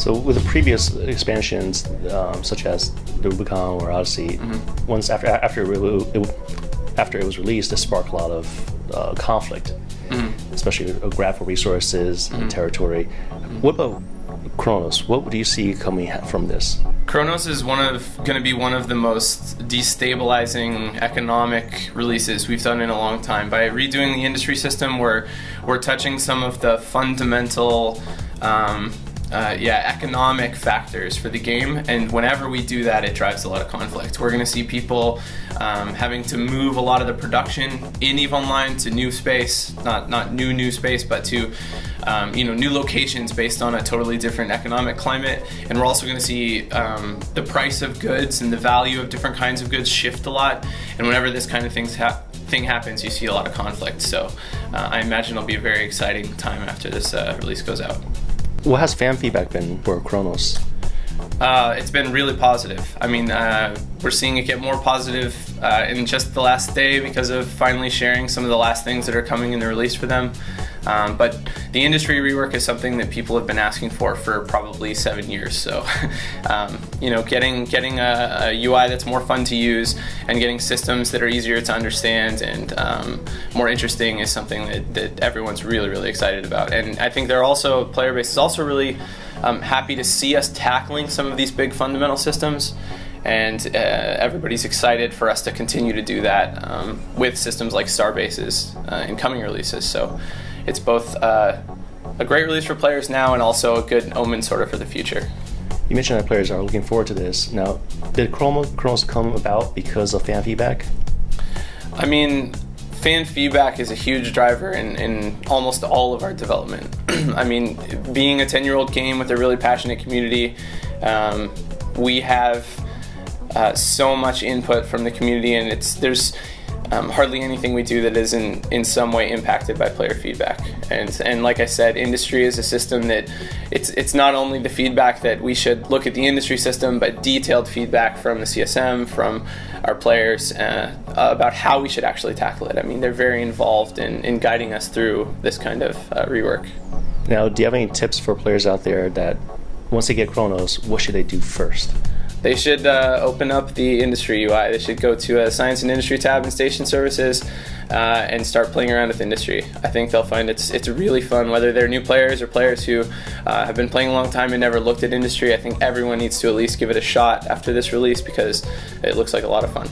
So with the previous expansions, such as the Rubicon or Odyssey, once after it was released, it sparked a lot of conflict, especially graphical resources and territory. What about Kronos? What do you see coming from this? Kronos is going to be one of the most destabilizing economic releases we've done in a long time. By redoing the industry system, we're touching some of the fundamental economic factors for the game, and whenever we do that, it drives a lot of conflict. We're going to see people having to move a lot of the production in EVE Online to new space, not new space, but to new locations based on a totally different economic climate. And we're also going to see the price of goods and the value of different kinds of goods shift a lot. And whenever this kind of thing happens, you see a lot of conflict. So I imagine it'll be a very exciting time after this release goes out. What has fan feedback been for Kronos? It's been really positive. I mean, we're seeing it get more positive in just the last day because of finally sharing some of the last things that are coming in the release for them. But the industry rework is something that people have been asking for probably 7 years. So, getting a UI that's more fun to use and getting systems that are easier to understand and more interesting is something that everyone's really, really excited about. And I think player base is also really happy to see us tackling some of these big fundamental systems. And everybody's excited for us to continue to do that with systems like Starbases in coming releases. So it's both a great release for players now and also a good omen sort of for the future. You mentioned that players are looking forward to this. Now, did Kronos come about because of fan feedback? I mean, fan feedback is a huge driver in almost all of our development. I mean, being a 10-year-old game with a really passionate community, we have so much input from the community, and there's hardly anything we do that isn't in some way impacted by player feedback. And like I said, industry is a system that it's not only the feedback that we should look at the industry system, but detailed feedback from the CSM, from our players about how we should actually tackle it. I mean, they're very involved in guiding us through this kind of rework. Now, do you have any tips for players out there that once they get Kronos, what should they do first? They should open up the industry UI. They should go to a Science and Industry tab in Station Services and start playing around with industry. I think they'll find it's really fun, whether they're new players or players who have been playing a long time and never looked at industry. I think everyone needs to at least give it a shot after this release because it looks like a lot of fun.